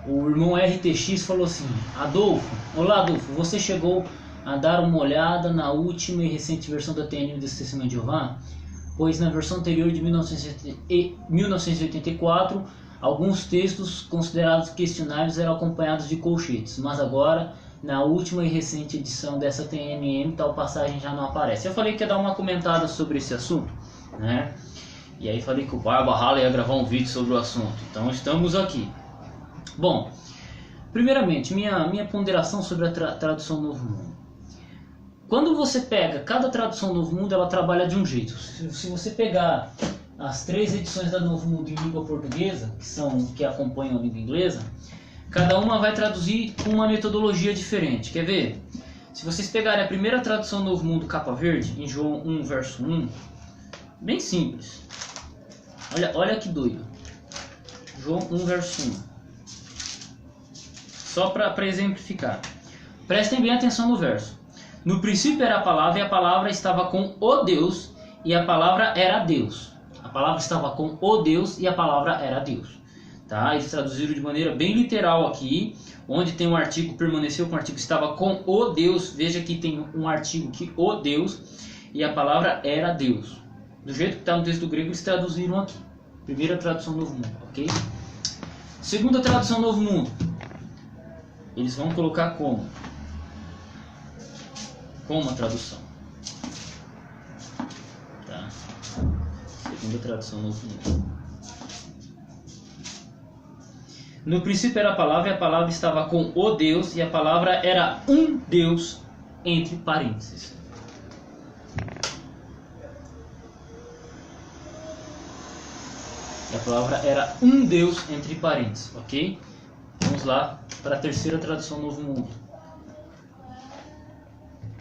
O irmão RTX falou assim: Olá Adolfo, você chegou a dar uma olhada na última e recente versão da TNM do Testemunho de Jeová? Pois na versão anterior de 1984, alguns textos considerados questionáveis eram acompanhados de colchetes, mas agora, na última e recente edição dessa TNM, tal passagem já não aparece. Eu falei que ia dar uma comentada sobre esse assunto, né? E aí falei que o Barba Hala ia gravar um vídeo sobre o assunto, então estamos aqui. Bom, primeiramente, minha ponderação sobre a tradução Novo Mundo. Quando você pega cada tradução Novo Mundo, ela trabalha de um jeito. Se você pegar as 3 edições da Novo Mundo em língua portuguesa, que acompanham a língua inglesa, cada uma vai traduzir com uma metodologia diferente. Quer ver? Se vocês pegarem a primeira tradução Novo Mundo capa verde, em João 1, verso 1, bem simples. Olha que doido. João 1, verso 1. Só para exemplificar. Prestem bem atenção no verso. No princípio era a palavra, e a palavra estava com o Deus, e a palavra era Deus. A palavra estava com o Deus, e a palavra era Deus. Tá? Eles traduziram de maneira bem literal aqui, onde tem um artigo permaneceu com o artigo estava com o Deus. Veja que tem um artigo que o Deus, e a palavra era Deus. Do jeito que está no texto grego, eles traduziram aqui. Primeira tradução Novo Mundo, ok? Segunda tradução Novo Mundo. Eles vão colocar como a tradução. Tá? Segunda tradução Novo Mundo. No princípio era a palavra, e a palavra estava com o Deus, e a palavra era um Deus, entre parênteses. E a palavra era um Deus, entre parênteses, ok? Vamos lá para a terceira tradução Novo Mundo.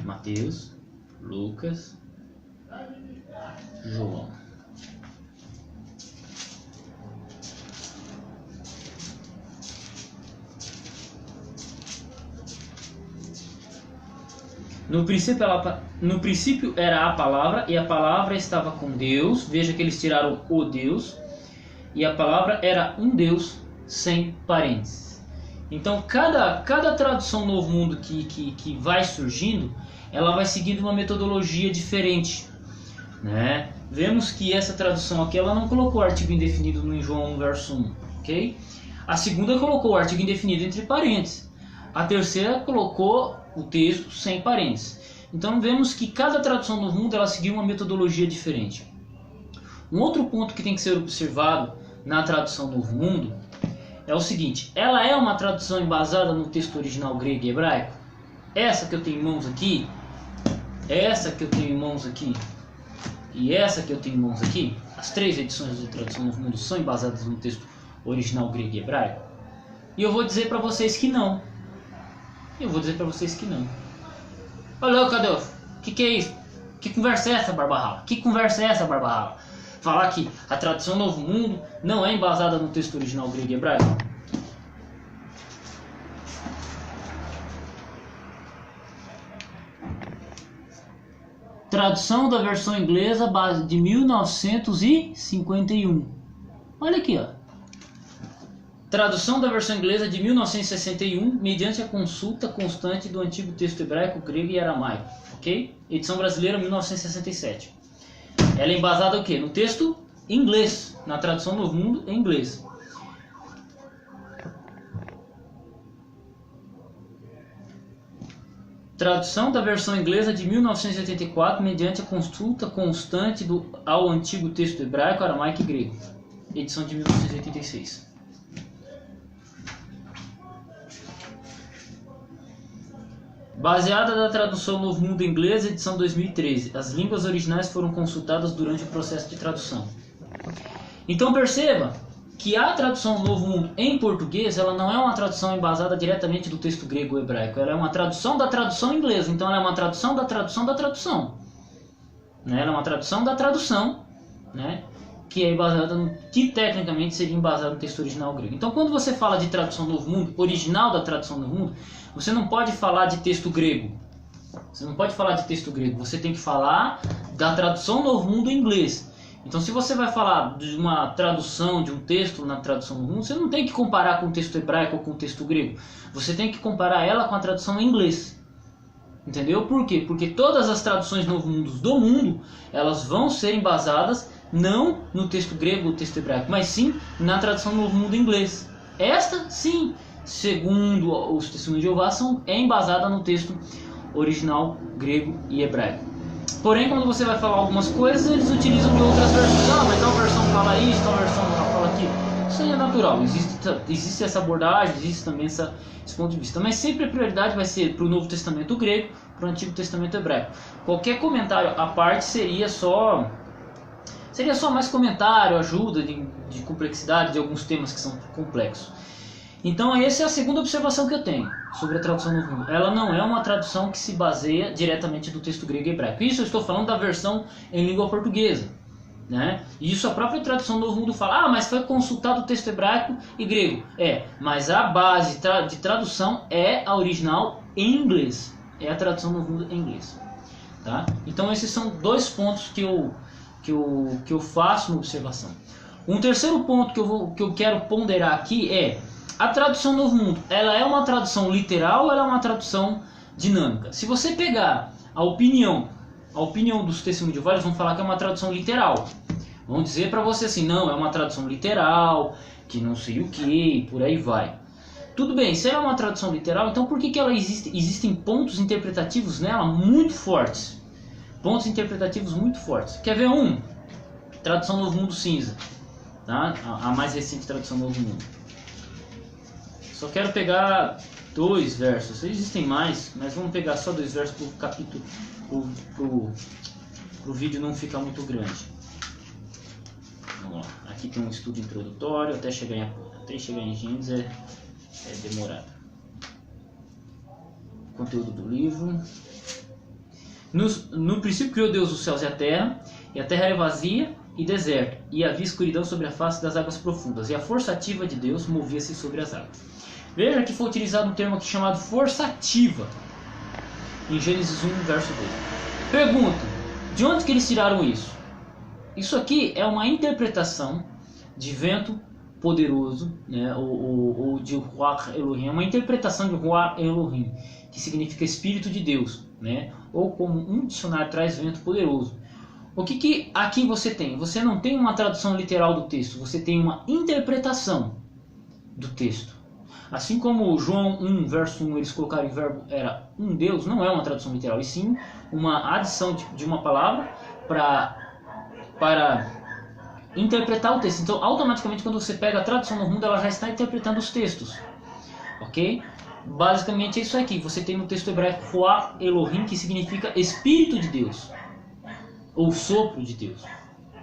Mateus, Lucas, João. No princípio era a palavra, e a palavra estava com Deus. Veja que eles tiraram o Deus. E a palavra era um Deus, sem parênteses. Então cada tradução Novo Mundo que vai surgindo, ela vai seguindo uma metodologia diferente, né? Vemos que essa tradução aqui, ela não colocou o artigo indefinido no João 1, verso 1, ok? A segunda colocou o artigo indefinido entre parênteses. A terceira colocou o texto sem parênteses. Então vemos que cada tradução Novo Mundo, ela seguiu uma metodologia diferente. Um outro ponto que tem que ser observado na tradução Novo Mundo é o seguinte: ela é uma tradução embasada no texto original grego e hebraico. Essa que eu tenho em mãos aqui, essa que eu tenho em mãos aqui e essa que eu tenho em mãos aqui, as 3 edições de tradução Novo Mundo são embasadas no texto original grego e hebraico. E eu vou dizer para vocês que não. Olha, cadê? Que é isso? Que conversa é essa, Barba Hala? Falar que a tradução Novo Mundo não é embasada no texto original grego e hebraico? Tradução da versão inglesa de 1951. Olha aqui, ó. Tradução da versão inglesa de 1961, mediante a consulta constante do antigo texto hebraico, grego e aramaico. Ok? Edição brasileira 1967. Ela é embasada o quê? No texto inglês, na tradução Novo Mundo em inglês. Tradução da versão inglesa de 1984, mediante a consulta constante ao antigo texto hebraico, aramaico e grego. Edição de 1986. Baseada na tradução Novo Mundo em inglês, edição 2013. As línguas originais foram consultadas durante o processo de tradução. Então perceba que a tradução Novo Mundo em português, ela não é uma tradução embasada diretamente do texto grego ou hebraico. Ela é uma tradução da tradução inglesa. Então ela é uma tradução da tradução da tradução. Né? Ela é uma tradução da tradução, né? Que é embasada que tecnicamente seria embasada no texto original grego. Então quando você fala de tradução Novo Mundo, original da tradução Novo Mundo, você não pode falar de texto grego. Você tem que falar da tradução Novo Mundo em inglês. Então, se você vai falar de uma tradução de um texto na tradução Novo Mundo, você não tem que comparar com o texto hebraico ou com o texto grego. Você tem que comparar ela com a tradução em inglês. Entendeu? Por quê? Porque todas as traduções Novo Mundo do mundo, elas vão ser embasadas não no texto grego ou texto hebraico, mas sim na tradução Novo Mundo em inglês. Esta, sim, segundo os Testemunhos de Jeová, é embasada no texto original grego e hebraico. Porém, quando você vai falar algumas coisas, eles utilizam de outras versões. Ah, mas tal versão fala isso, tal versão fala aquilo. Isso aí é natural, existe essa abordagem, existe também esse ponto de vista. Mas sempre a prioridade vai ser para o Novo Testamento grego, para o Antigo Testamento hebraico. Qualquer comentário à parte seria só mais comentário, ajuda de complexidade de alguns temas que são complexos. Então essa é a segunda observação que eu tenho sobre a tradução Novo Mundo. Ela não é uma tradução que se baseia diretamente do texto grego e hebraico. Isso eu estou falando da versão em língua portuguesa, né? E isso a própria tradução Novo Mundo fala, mas foi consultado o texto hebraico e grego. Mas a base de tradução é a original em inglês. É a tradução Novo Mundo em inglês. Tá? Então esses são dois pontos que eu faço na observação. Um terceiro ponto que eu quero ponderar aqui é a tradução Novo Mundo. Ela é uma tradução literal ou ela é uma tradução dinâmica? Se você pegar a opinião dos Testemunhos de Jeová, eles vão falar que é uma tradução literal. Vão dizer para você assim, não, é uma tradução literal, que não sei o que, por aí vai. Tudo bem, se ela é uma tradução literal, então por que ela existem pontos interpretativos nela muito fortes? Pontos interpretativos muito fortes. Quer ver um? Tradução Novo Mundo Cinza. Tá? A mais recente tradução Novo Mundo. Só quero pegar 2 versos. Existem mais, mas vamos pegar só 2 versos para o capítulo, pro vídeo não ficar muito grande. Vamos lá. Aqui tem um estudo introdutório, até chegar em Gênesis é demorado. Conteúdo do livro. No princípio criou Deus os céus e a terra era vazia e deserta, e havia escuridão sobre a face das águas profundas, e a força ativa de Deus movia-se sobre as águas. Veja que foi utilizado um termo aqui chamado força ativa, em Gênesis 1, verso 2. Pergunta, de onde que eles tiraram isso? Isso aqui é uma interpretação de vento poderoso, né, ou de Ruach Elohim, é uma interpretação de Ruach Elohim, que significa Espírito de Deus, né, ou como um dicionário traz vento poderoso. O que aqui você tem? Você não tem uma tradução literal do texto, você tem uma interpretação do texto. Assim como João 1, verso 1, eles colocaram o verbo era um Deus, não é uma tradução literal, e sim uma adição de uma palavra para interpretar o texto. Então, automaticamente, quando você pega a tradução Novo Mundo, ela já está interpretando os textos. Ok? Basicamente é isso aqui. Você tem no texto hebraico Ruach Elohim, que significa Espírito de Deus, ou sopro de Deus.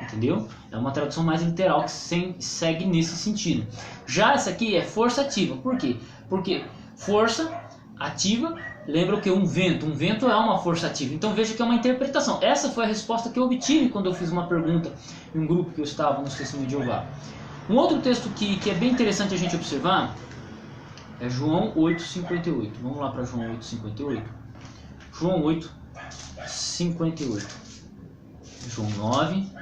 Entendeu? É uma tradução mais literal que segue nesse sentido. Já essa aqui é força ativa. Por quê? Porque força ativa lembra o que? Um vento. Um vento é uma força ativa. Então veja que é uma interpretação. Essa foi a resposta que eu obtive quando eu fiz uma pergunta em um grupo que eu estava no Testemunhos de Jeová. Um outro texto que é bem interessante a gente observar é João 8,58. Vamos lá para João 8,58. João 8,58. João 9.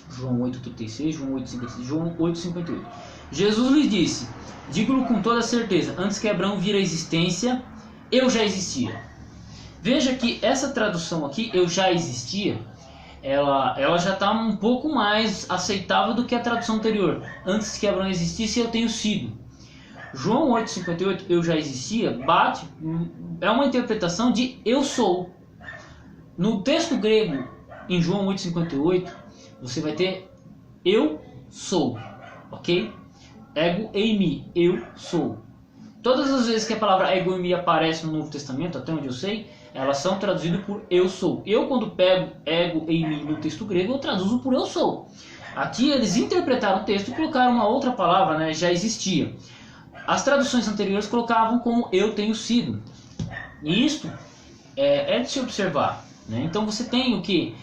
João 8,36, João 8,56, João 8,58. Jesus lhe disse, digo-lhe com toda certeza, antes que Abraão vir à existência, eu já existia. Veja que essa tradução aqui, eu já existia, ela já está um pouco mais aceitável do que a tradução anterior. Antes que Abraão existisse, eu tenho sido. João 8,58, eu já existia, é uma interpretação de eu sou. No texto grego, em João 8,58, você vai ter eu sou, ok? Ego eimi, eu sou. Todas as vezes que a palavra ego eimi aparece no Novo Testamento, até onde eu sei, elas são traduzidas por eu sou. Eu, quando pego ego eimi no texto grego, eu traduzo por eu sou. Aqui eles interpretaram o texto e colocaram uma outra palavra, né? Já existia. As traduções anteriores colocavam como eu tenho sido. E isto é de se observar, né? Então você tem o que?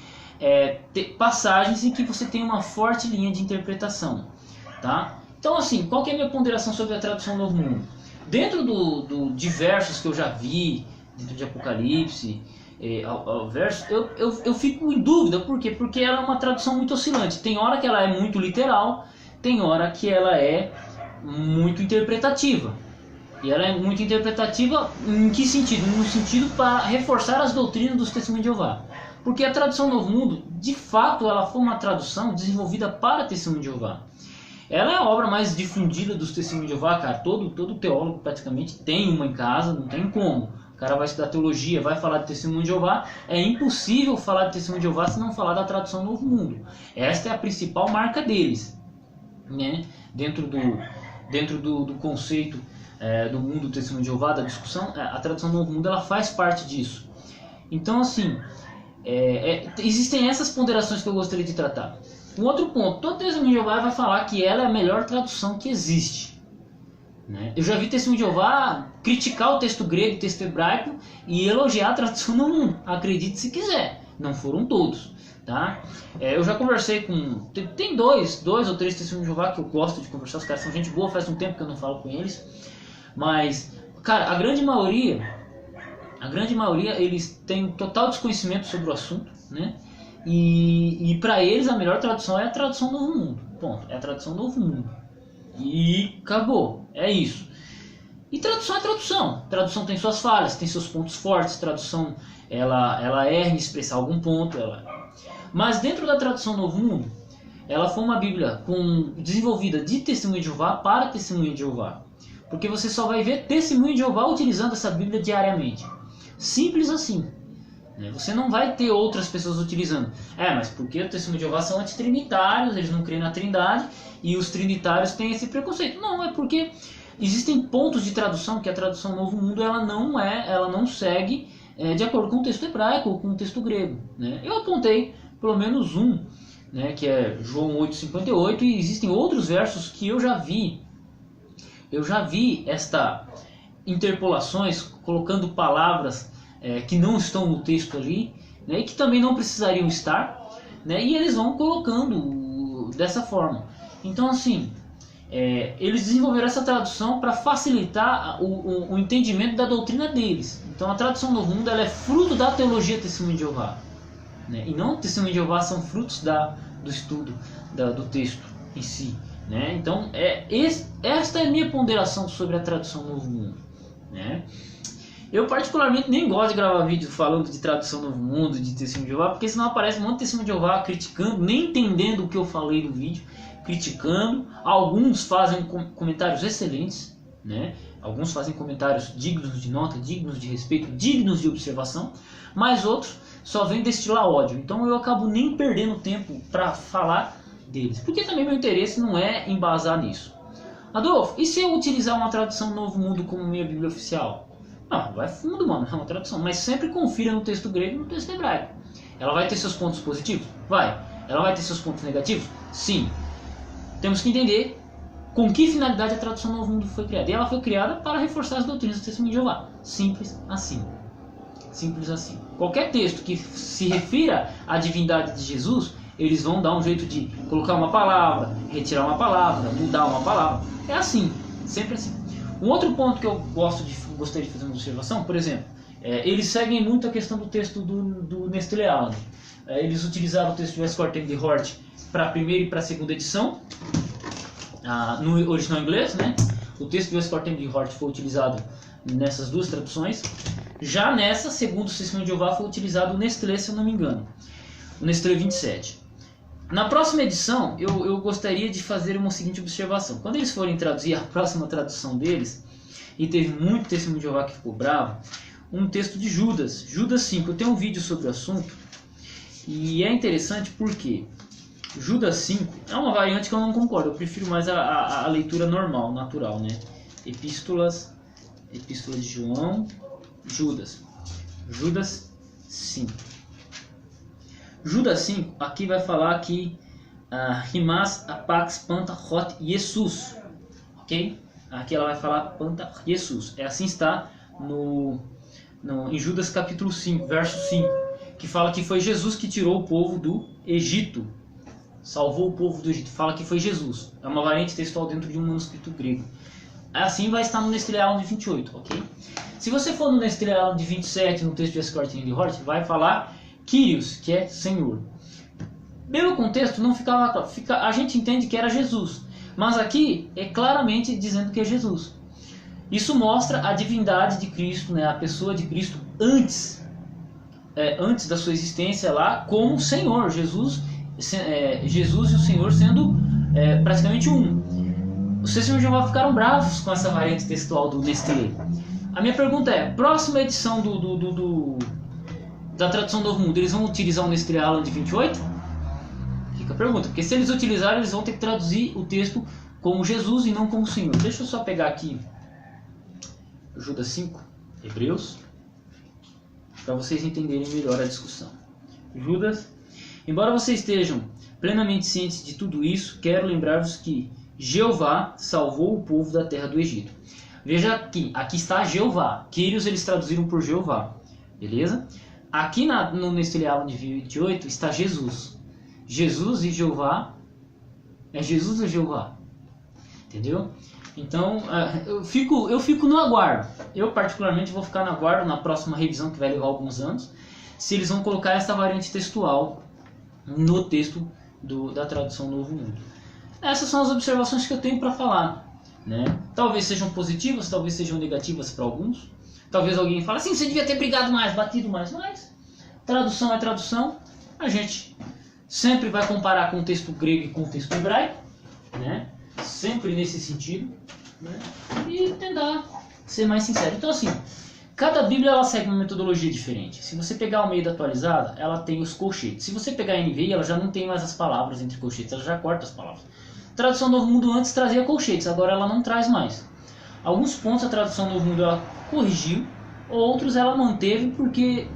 Passagens em que você tem uma forte linha de interpretação, tá? Então assim, qual que é a minha ponderação sobre a tradução Novo Mundo? Dentro de versos que eu já vi, dentro de Apocalipse, ao verso, eu fico em dúvida. Por quê? Porque ela é uma tradução muito oscilante. Tem hora que ela é muito literal, tem hora que ela é muito interpretativa. E ela é muito interpretativa em que sentido? No sentido para reforçar as doutrinas dos Testemunhos de Jeová. Porque a tradução Novo Mundo, de fato, ela foi uma tradução desenvolvida para Testemunho de Jeová. Ela é a obra mais difundida dos Testemunhos de Jeová, cara. Todo teólogo praticamente tem uma em casa, não tem como. O cara vai estudar teologia, vai falar de Testemunho de Jeová. É impossível falar de Testemunho de Jeová se não falar da tradução Novo Mundo. Esta é a principal marca deles, né? Dentro do conceito do mundo do Testemunho de Jeová, da discussão, a tradução Novo Mundo ela faz parte disso. Então, assim, existem essas ponderações que eu gostaria de tratar. Um outro ponto, todo Testemunho de Jeová vai falar que ela é a melhor tradução que existe, né? Eu já vi Testemunho de Jeová criticar o texto grego, o texto hebraico e elogiar a tradução Novo Mundo. Acredite se quiser, não foram todos, tá? Eu já conversei com... Tem dois ou três Testemunhos de Jeová que eu gosto de conversar, os caras são gente boa, faz um tempo que eu não falo com eles. Mas, cara, a grande maioria eles têm total desconhecimento sobre o assunto, né? E para eles a melhor tradução é a tradução Novo Mundo. Ponto. É a tradução Novo Mundo. E acabou. É isso. E tradução é tradução. Tradução tem suas falhas, tem seus pontos fortes. Tradução, ela erra em expressar algum ponto. Mas dentro da tradução Novo Mundo, ela foi uma Bíblia desenvolvida de Testemunho de Jeová para Testemunho de Jeová. Porque você só vai ver Testemunho de Jeová utilizando essa Bíblia diariamente. Simples assim. Você não vai ter outras pessoas utilizando. Mas porque o Testemunho de Jeová são antitrinitários, eles não creem na Trindade, e os trinitários têm esse preconceito. Não, é porque existem pontos de tradução que a tradução Novo Mundo ela não segue de acordo com o texto hebraico ou com o texto grego, né? Eu apontei pelo menos um, né, que é João 8,58, e existem outros versos que eu já vi esta interpolações, colocando palavras que não estão no texto ali, né, e que também não precisariam estar, né, e eles vão colocando dessa forma. Então, assim, eles desenvolveram essa tradução para facilitar o entendimento da doutrina deles. Então, a tradução Novo Mundo ela é fruto da teologia Testemunho de Jeová, né, e não Testemunho de Jeová são frutos do estudo do texto em si. Né? Então, esta é a minha ponderação sobre a tradução Novo Mundo, né? Eu particularmente nem gosto de gravar vídeo falando de tradução Novo Mundo, de Testemunho de Jeová, porque senão aparece um monte de Testemunho de Jeová criticando, nem entendendo o que eu falei no vídeo, criticando. Alguns fazem comentários excelentes, né? Alguns fazem comentários dignos de nota, dignos de respeito, dignos de observação, mas outros só vêm destilar ódio. Então eu acabo nem perdendo tempo para falar deles, porque também meu interesse não é embasar nisso. Adolfo, e se eu utilizar uma tradução Novo Mundo como minha Bíblia oficial? Não, vai fundo, mano, é uma tradução, mas sempre confira no texto grego e no texto hebraico. Ela vai ter seus pontos positivos? Vai. Ela vai ter seus pontos negativos? Sim. Temos que entender com que finalidade a tradução Novo Mundo foi criada. E ela foi criada para reforçar as doutrinas do Testemunho de Jeová. Simples assim. Simples assim. Qualquer texto que se refira à divindade de Jesus, eles vão dar um jeito de colocar uma palavra, retirar uma palavra, mudar uma palavra. É assim, sempre assim. Um outro ponto que eu gostaria de fazer uma observação, por exemplo, eles seguem muito a questão do texto do Nestlé Aland. Eles utilizaram o texto de Westcott de Hort para a primeira e para a segunda edição, no original inglês, né? O texto de Westcott de Hort foi utilizado nessas duas traduções. Já nessa, segundo o Testemunho de Jeová, foi utilizado o Nestlé, se eu não me engano, o Nestlé 27. Na próxima edição, eu gostaria de fazer uma seguinte observação. Quando eles forem traduzir a próxima tradução deles, e teve muito Testemunho de Jeová que ficou bravo, um texto de Judas, Judas 5. Eu tenho um vídeo sobre o assunto, e é interessante porque Judas 5 é uma variante que eu não concordo, eu prefiro mais a leitura normal, natural, né? Epístola de João, Judas 5. Judas 5, aqui vai falar que Rimas apax panta hot Jesus, ok? Aqui ela vai falar panta Jesus. Assim está em Judas capítulo 5, verso 5, que fala que foi Jesus que tirou o povo do Egito, salvou o povo do Egito. Fala que foi Jesus. É uma variante textual dentro de um manuscrito grego. assim vai estar no Nestlé Alan de 28, ok? Se você for no Nestlé Alan de 27, no texto de Escort de Hort, vai falar Kyrios, que é Senhor. Pelo contexto, não ficava claro. A gente entende que era Jesus, mas aqui é claramente dizendo que é Jesus. Isso mostra a divindade de Cristo, né, a pessoa de Cristo antes da sua existência lá como Senhor. Jesus e o Senhor sendo praticamente um. Os testemunhos de Jeová ficaram bravos com essa variante textual do Nestlé. A minha pergunta é, próxima edição da tradução do Novo Mundo, eles vão utilizar o Nestlé Alan de 28? Fica a pergunta, porque se eles utilizarem, eles vão ter que traduzir o texto como Jesus e não como Senhor. Deixa eu só pegar aqui Judas 5, Hebreus, para vocês entenderem melhor a discussão. Judas, embora vocês estejam plenamente cientes de tudo isso, quero lembrar-vos que Jeová salvou o povo da terra do Egito. Veja aqui está Jeová. Kyrios eles traduziram por Jeová, beleza? Aqui no Nestlé Alan de 28 está Jesus. Jesus e Jeová é Jesus ou Jeová? Entendeu? Então eu fico no aguardo. Eu particularmente vou ficar no aguardo na próxima revisão, que vai levar alguns anos, se eles vão colocar essa variante textual no texto da tradução Novo Mundo. Essas são as observações que eu tenho para falar, né? Talvez sejam positivas, talvez sejam negativas para alguns. Talvez alguém fale assim, você devia ter brigado mais, batido mais. Mas tradução é tradução. A gente sempre vai comparar com o texto grego e com o texto hebraico, né? Sempre nesse sentido, né? E tentar ser mais sincero. Então assim, cada Bíblia ela segue uma metodologia diferente. Se você pegar a Almeida atualizada, ela tem os colchetes. Se você pegar a NVI, ela já não tem mais as palavras entre colchetes, ela já corta as palavras. A tradução Novo Mundo antes trazia colchetes, agora ela não traz mais. Alguns pontos a tradução Novo Mundo ela corrigiu, outros ela manteve porque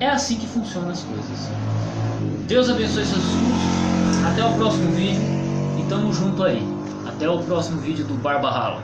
é assim que funcionam as coisas. Deus abençoe seus estudos. Até o próximo vídeo e tamo junto aí. Até o próximo vídeo do Barba Rala.